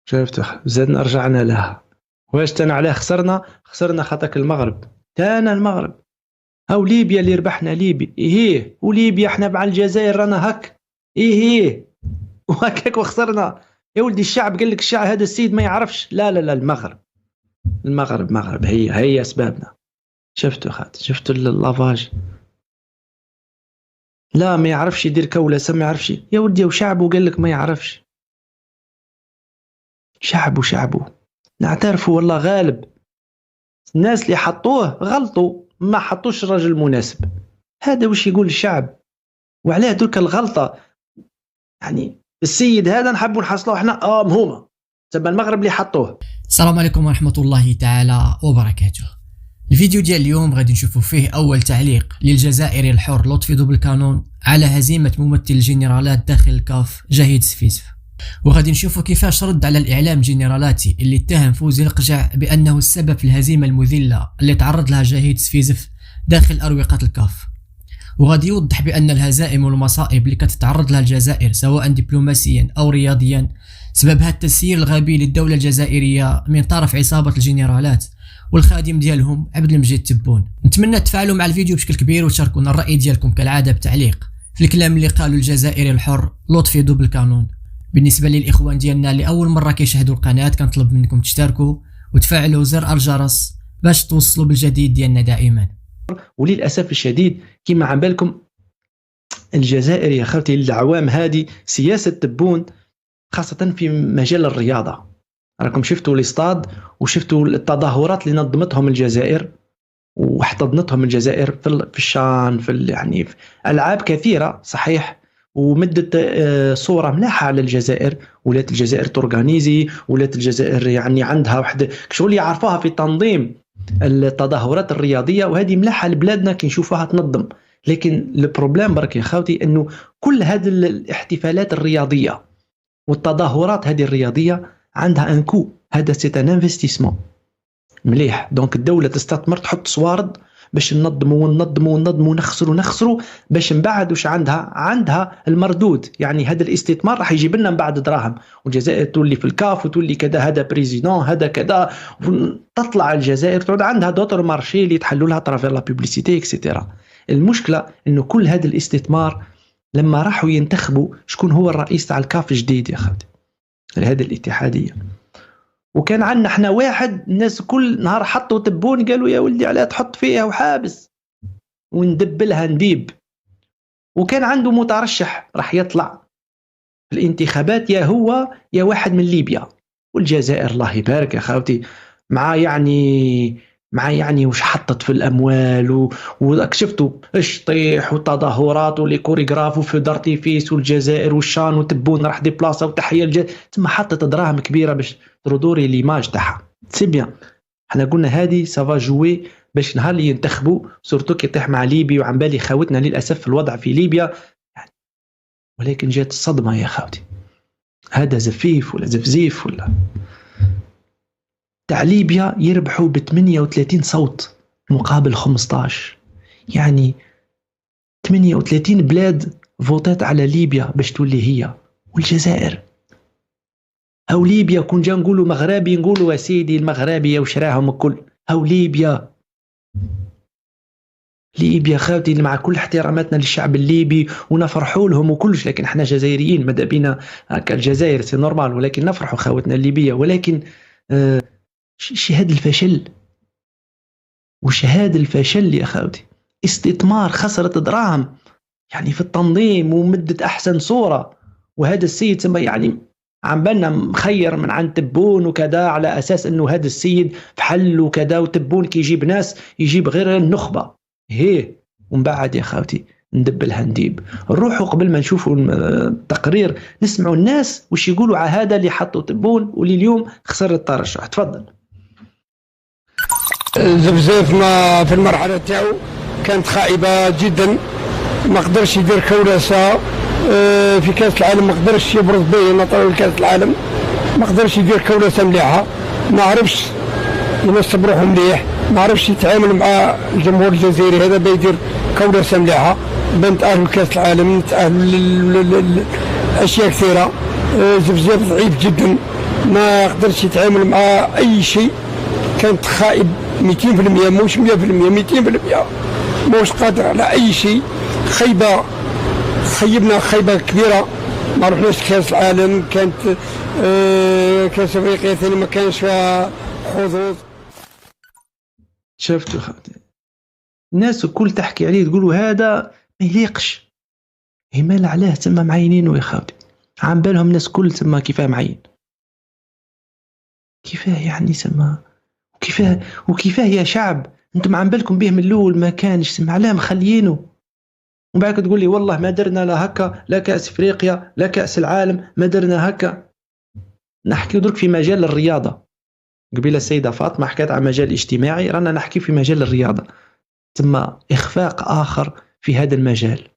شفت زدنا رجعنا لها. واش تانا علاه خسرنا خاطرك المغرب. تانا المغرب او ليبيا اللي ربحنا ليبيا ايه، وليبيا احنا مع الجزائر رانا هك ايه وهكاك وخسرنا. يا ولدي الشعب قال لك الشعب هذا السيد ما يعرفش. لا لا لا المغرب هي اسبابنا. شفتوا خاطر شفتوا اللافاج. لا ما يعرفش يدير كولسه، ما يعرفش يا ولدي، وشعبه قال لك ما يعرفش. شعبه نعترفوا والله غالب. الناس اللي حطوه غلطوا، ما حطوش الرجل المناسب. هذا وش يقول الشعب وعليه درك الغلطه. يعني السيد هذا نحبوا نحصلوه احنا مهمه سبب المغرب اللي حطوه. السلام عليكم ورحمه الله تعالى وبركاته. الفيديو ديال اليوم غادي نشوفوا فيه اول تعليق للجزائري الحر لطفي دوبلكانون على هزيمه ممثل الجنرالات داخل الكاف جهيد سفيسف، وغادي نشوفوا كيفاش رد على الاعلام جنرالاتي اللي اتهم فوزي القجع بانه السبب في الهزيمه المذله اللي تعرض لها جهيد سفيسف داخل اروقه الكاف، وغادي يوضح بان الهزائم والمصائب اللي كتتعرض لها الجزائر سواء دبلوماسيا او رياضيا سببها التسيير الغبي للدوله الجزائريه من طرف عصابه الجنرالات والخادم ديالهم عبد المجيد تبون. نتمنى تفاعلوا مع الفيديو بشكل كبير وتشاركونا الراي ديالكم كالعاده بتعليق في الكلام اللي قالوا الجزائري الحر لطفي دوبلكانون. بالنسبه للاخوان ديالنا اللي اول مره كيشاهدوا القناه كنطلب منكم تشتركوا وتفعلوا زر الجرس باش توصلوا بالجديد ديالنا دائما. وللاسف الشديد كما عم بالكم الجزائر يا خالتي العوام هذه سياسه تبون خاصه في مجال الرياضه. راكم شفتوا الاستاد وشفتوا التظاهرات اللي نظمتهم الجزائر واحتضنتهم الجزائر في الشان يعني في العاب كثيره صحيح، ومدت صوره ملاحه على الجزائر. ولات الجزائر تورغانيزي، ولات الجزائر يعني عندها واحد شغل يعرفوها في تنظيم التظاهرات الرياضيه، وهذه ملاحه لبلادنا كي نشوفوها تنظم. لكن البروبليم برك يا خاوتي انه كل هذه الاحتفالات الرياضيه والتظاهرات هذه الرياضيه عندها انكو، هذا سي ان انفستيسمون مليح. دونك الدوله تستثمر تحط صوارد باش ننظموا ونخسروا باش من بعد واش عندها المردود. يعني هذا الاستثمار راح يجيب لنا من بعد دراهم، والجزائر تولي في الكاف وتولي كذا، هذا بريزيدون هذا كذا، تطلع الجزائر تعود عندها دوتر مارشي اللي يتحلوا لها طرافير لا بوبليسيتي اكسيتيرا. المشكله انه كل هذا الاستثمار لما راحوا ينتخبوا شكون هو الرئيس تاع الكاف جديد يا خالتي هذه الاتحاديه، وكان عندنا احنا واحد الناس كل نهار حطوا تبون قالوا يا ولدي علاه تحط فيها وحابس وندبلها نديب. وكان عنده مترشح راح يطلع في الانتخابات يا هو يا واحد من ليبيا، والجزائر الله يبارك يا خاوتي مع يعني وش حطت في الاموال وشفتوا ايش طيح وتظاهرات ولي كوريغراف وفي دارتيفيس والجزائر والشان وتبون راح دي بلاصه وتحيه ثم حطت دراهم كبيره باش تردوري ليماج تاعها. سي بيان احنا قلنا هذه سافا جوي باش نهار اللي ينتخبوا سورتو كي طيح مع ليبيا وعم بالي خاوتنا للاسف في الوضع في ليبيا يعني. ولكن جات الصدمه يا خاوتي، هذا زفيف ولا زفزيف ولا تاع ليبيا يربحوا ب 38 صوت مقابل 15، يعني 38 بلاد فوتات على ليبيا باش تولي هي. والجزائر او ليبيا كون جا نقولوا مغربي نقولوا يا سيدي المغربي وش راهم الكل، او ليبيا خاوتي مع كل احتراماتنا للشعب الليبي ونفرحوا لهم وكلش، لكن احنا جزائريين ماذا بينا كالجزائر سي نورمال، ولكن نفرحوا خاوتنا الليبيه. ولكن شهاد الفشل وشهاد الفشل يا خاوتي، استثمار خسرت دراهم يعني في التنظيم ومدت احسن صوره. وهذا السيد سما يعني عم بالنا مخير من عند تبون وكذا على اساس انه هذا السيد فحل وكذا، وتبون كي يجيب ناس يجيب غير النخبه هي. ومن بعد يا خاوتي ندبلها نديب. نروحوا قبل ما نشوفوا التقرير نسمعوا الناس وش يقولوا على هذا اللي حطوا تبون واللي اليوم خسر الترشح. تفضل. زفزاف ما في المرحله تاعو كانت خائبه جدا، ما قدرش يدير كولاسه في كاس العالم، ما قدرش يبرز به نطلع لكاس العالم، ما قدرش يدير كولاسه مليحه، ما عرفش ينصب روحه مليح، ما عرفش يتعامل مع الجمهور الجزائري هذا بيدير كولاسه مليحه. بنتأهلوا لكاس العالم، نتأهلوا لاشياء كثيره. زفزاف ضعيف جدا، ما قدرش يتعامل مع اي شيء، كانت خائب 200%، مش 100%، 200%، مش قادر على اي شيء. خيبنا خيبه كبيره، ما رحناش كاس العالم، كانت كاس افريقيا ثاني ما كانش فيها حظوظ. شفتوا الناس الكل تحكي عليه تقولوا هذا ما يليقش، مال عليه تما معينينه يا خاوتي، عم بالهم الناس كل تما كيفاه معين، كيفاه يعني تما، وكيفاه يا شعب انتم عم بالكم به من الاول ما كانش تما، علاه مخليينه؟ وبعد تقول لي والله ما درنا لا هكا، لا كاس افريقيا لا كاس العالم ما درنا هكا. نحكي درك في مجال الرياضه، قبيله السيده فاطمه حكت عن مجال اجتماعي، رانا نحكي في مجال الرياضه. ثم اخفاق اخر في هذا المجال،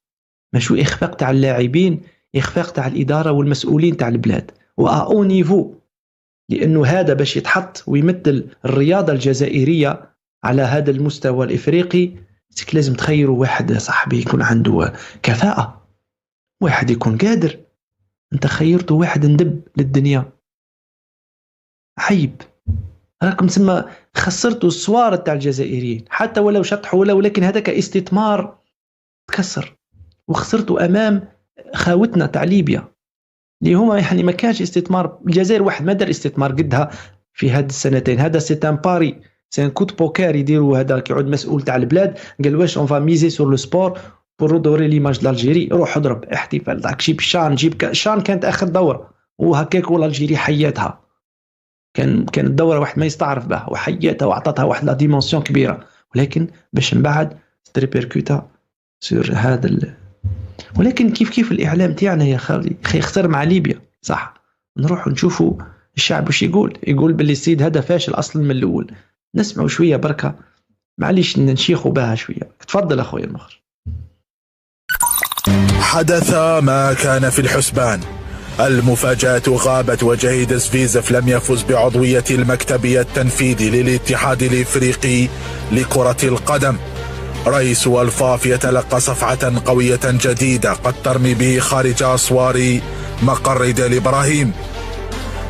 مشو اخفاق تاع اللاعبين، اخفاق تاع الاداره والمسؤولين تاع البلاد واو نيفو، لانه هذا باش يتحط ويمثل الرياضه الجزائريه على هذا المستوى الافريقي، لازم تخيروا واحد صاحبي يكون عنده كفاءه، واحد يكون قادر. انت خيرتوا واحد ندب للدنيا، عيب. راكم تسمى خسرتوا الصوار تاع الجزائريين، حتى ولو شطحوا ولكن هذاك استثمار تكسر، وخسرتوا امام خاوتنا تاع ليبيا اللي هما يعني ما كانش استثمار. الجزائر واحد ما دار استثمار قدها في هاد السنتين، هذا سيتان باري، سي كوت بوكار يديروا. هذا كيعود مسؤول تاع البلاد قال واش اون فا ميزي سور لو سبور بور رودوري ليماج دالجيري، روح اضرب احتفال داك جيب شان، جيب شان كانت اخر دوره وهكاك، ولا الجيري حياتها، كان الدوره واحد ما يستعرف بها وحياتها وعطتها واحد لا ديمونسيون كبيره، ولكن باش من بعد تريبيركوتا سور هذا ولكن كيف الاعلام تاعنا يا خالي خسر مع ليبيا صح. نروح نشوفوا الشعب واش يقول باللي السيد هذا فاشل اصلا من الاول. نسمعوا شويه بركه، معليش نشيخوا بها شويه. تفضل اخويا المخرج. حدث ما كان في الحسبان، المفاجأة غابت وجهيد سفيزف لم يفز بعضوية المكتب التنفيذي للاتحاد الإفريقي لكرة القدم. رئيس الفاف يتلقى صفعة قوية جديدة قد ترمي به خارج أسوار مقر ديل إبراهيم.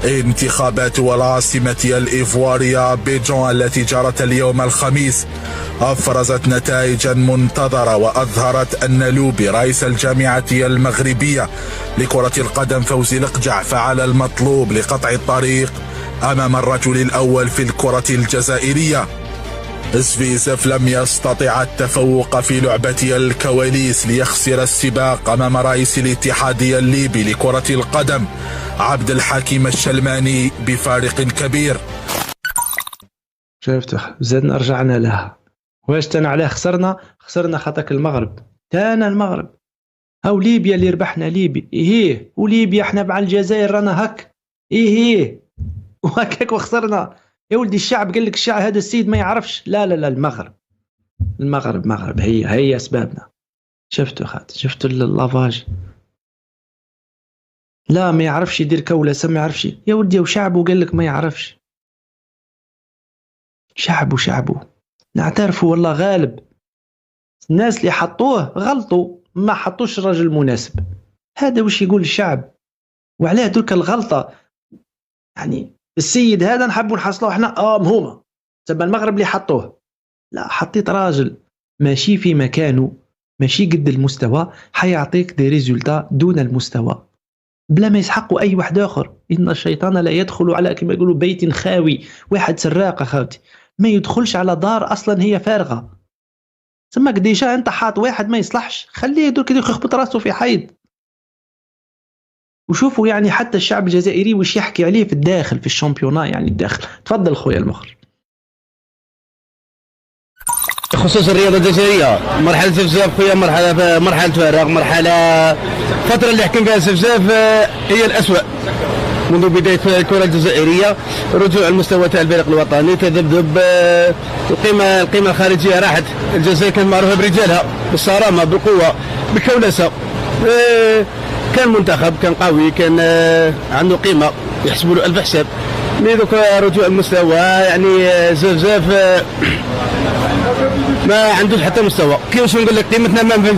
انتخابات العاصمة الإيفوارية بيجون التي جرت اليوم الخميس أفرزت نتائجا منتظرة، وأظهرت أن لوبي رئيس الجامعة المغربية لكرة القدم فوزي القجع فعل المطلوب لقطع الطريق أمام الرجل الأول في الكرة الجزائرية. سفيزف لم يستطع التفوق في لعبة الكواليس ليخسر السباق أمام رئيس الاتحاد الليبي لكرة القدم عبد الحكيم الشلماني بفارق كبير. شفتوا زادنا رجعنا لها. واش تانا عليه خسرنا خاطرك المغرب، تانا المغرب او ليبيا اللي ربحنا ليبيا ايه، وليبيا احنا مع الجزائر رانا هك ايه وهكاك وخسرنا. يا ولدي الشعب قال لك الشعب هذا السيد ما يعرفش. لا المغرب هي اسبابنا. شفتوا شفتوا اللافاج، لا ما يعرفش يدير كولسه، ما يعرفش يا ولدي، وشعبه قال لك ما يعرفش. شعبه نعترفوا والله غالب. الناس اللي حطوه غلطوا، ما حطوش الرجل المناسب. هذا وش يقول الشعب، وعلاه درك الغلطه يعني السيد هذا نحبوا نحصلوه احنا مهمه تبع المغرب اللي حطوه. لا، حطيت راجل ماشي في مكانه، ماشي قد المستوى، حيعطيك دي ريزولتا دون المستوى بلا ما يسحقوا اي واحد اخر. ان الشيطان لا يدخل على كما يقولوا بيت خاوي. واحد سراق اخوتي ما يدخلش على دار اصلا هي فارغه. تسمى ديجا انت حاط واحد ما يصلحش، خليه يدور كده يخبط راسه في حيط. وشوفوا يعني حتى الشعب الجزائري وش يحكي عليه في الداخل في الشامبيونا يعني الداخل. تفضل خويا المخرج. خصوص الرياضة الجزائرية مرحلة زفزاف خويا، مرحلة فارغ، مرحلة فترة اللي حكم فيها زفزاف هي الأسوأ منذ بداية الكرة الجزائرية. رجوع المستوى تاع الفريق الوطني، تذبذب، القيمة الخارجية راحت. الجزائر كانت معروفة برجالها، بالصرامة، بالقوة، بالكولسة. كان منتخب، كان قوي، كان عنده قيمة، يحسبوا له ألف حساب. مي دوك رجوع المستوى يعني زفزاف ما عندوش حتى مستوى. كيفاش نقول لك قيمتنا في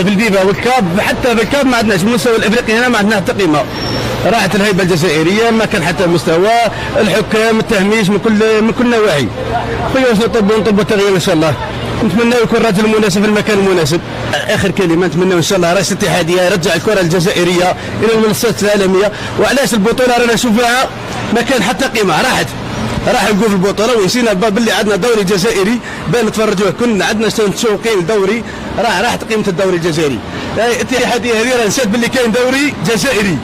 الفيفا والكاب، حتى في الكاب ما عندناش المستوى الافريقي، هنا ما عندنا حتى قيمه. راحت الهيبه الجزائريه، ما كان حتى مستوى الحكام التهميش من كل نواحي. خويا واش نطلبوا التغيير ان شاء الله، نتمنى يكون الرجل المناسب في المكان المناسب. اخر كلمه، نتمنى ان شاء الله رئيس الاتحاديه يرجع الكره الجزائريه الى المنصات العالميه. وعلاش البطوله رانا نشوفها ما كان حتى قيمه، راح نقول في البطوله ونسينا باللي عندنا دوري جزائري بان نتفرجوه، كنا عندنا متشوقين دوري، راحت قيمه الدوري الجزائري. الاتحاديه هذه راه نسات باللي كاين دوري جزائري،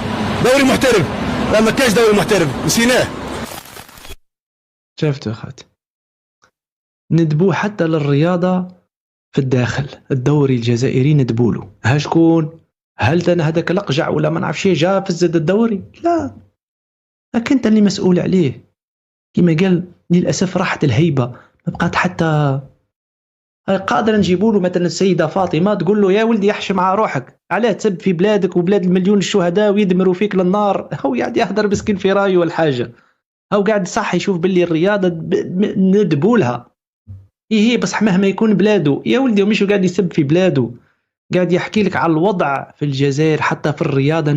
دوري محترف، لا ما كاينش دوري محترف، نسيناه. شفتوا اخواتي، ندبو حتى للرياضه في الداخل، الدوري الجزائري ندبولو. ها شكون؟ هل انا هذاك الاقجع ولا ما نعرف شي جا فزد الدوري؟ لا، انت اللي مسؤول عليه. كما قال للاسف راحت الهيبه، ما بقات حتى قادر نجيبوا له مثلا السيده فاطمه تقول له يا ولدي يحشم مع روحك، علاه تسب في بلادك وبلاد المليون الشهداء ويدمروا فيك للنار. هو قاعد يحضر مسكين في رايه والحاجه، هو قاعد صح يشوف باللي الرياضه ندبوا لها. هي بصح مهما يكون بلاده يا ولدي، ومش قاعد يسب في بلاده، قاعد يحكي لك على الوضع في الجزائر حتى في الرياضه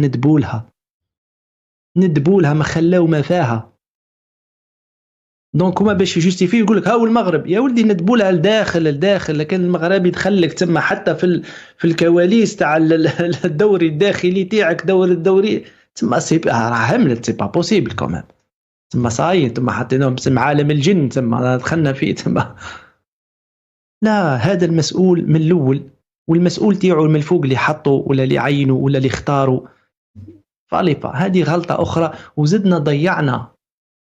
ندبوا لها ما خلاو ما فيها. دونك هما باش يجوستيفي يقول لك هاو المغرب، يا ولدي ندبوا لها الداخل، لكن المغربي يدخلك تما حتى في الكواليس تاع الدوري الداخلي تاعك، الدوري تما راه عملت سي با بوسيبل كومام. تما صاي تما حطيناهم باسم عالم الجن، تما دخلنا فيه تما. لا، هذا المسؤول من الاول، والمسؤول تاعو من الفوق اللي حطوا ولا اللي عينوا ولا اللي اختاروا فاليبا. هذه غلطه اخرى، وزدنا ضيعنا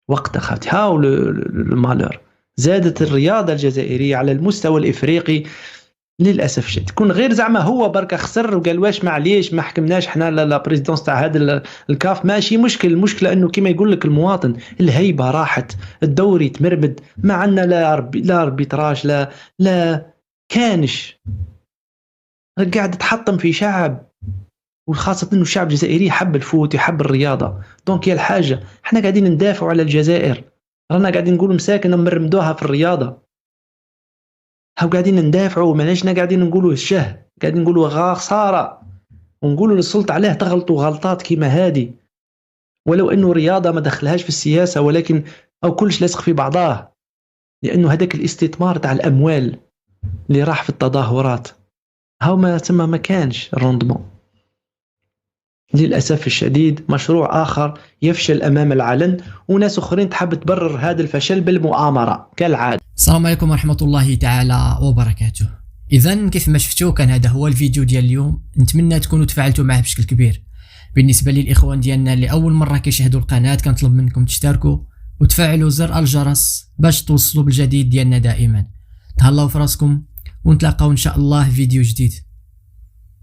وقت اخواتي. هاو المالور، زادت الرياضه الجزائريه على المستوى الافريقي للاسف الشديد. تكون غير زعما هو بركه خسر وقال واش معليش ما حكمناش حنا لا بريزيدونس تاع هذا الكاف، ماشي مشكل. المشكله انه كما يقول لك المواطن، الهيبه راحت، الدوري تمرمد، ما عندنا لا اربيتراج لا كانش، قاعد تحطم في شعب، وخاصة انه الشعب الجزائري يحب الفوت يحب الرياضة. دونك هي الحاجة، احنا قاعدين ندافعوا على الجزائر، رانا قاعدين نقولوا مساكن مرمدوها في الرياضة، هاو قاعدين ندافعوا، ماناش قاعدين نقولوا قاعدين نقولوا خسارة، ونقولوا للسلطة عليه تغلطوا غلطات كيما هذه. ولو انه رياضة ما دخلهاش في السياسة، ولكن او كلش لصق في بعضاه، لانه هذاك الاستثمار تاع الاموال اللي راح في التظاهرات، هاو ما كانش الروندمون. للأسف الشديد مشروع آخر يفشل أمام العلن، وناس أخرين تحب تبرر هذا الفشل بالمؤامرة كالعادة. السلام عليكم ورحمة الله تعالى وبركاته. إذن كيف ما شفتوا كان هذا هو الفيديو ديال اليوم، نتمنى تكونوا تفاعلتوا معه بشكل كبير. بالنسبة للإخوان ديالنا اللي أول مرة كيشاهدوا القناة، كنطلب منكم تشتركوا وتفعلوا زر الجرس باش توصلوا بالجديد ديالنا دائما. تهلاو في راسكم، ونتلاقاو إن شاء الله فيديو جديد.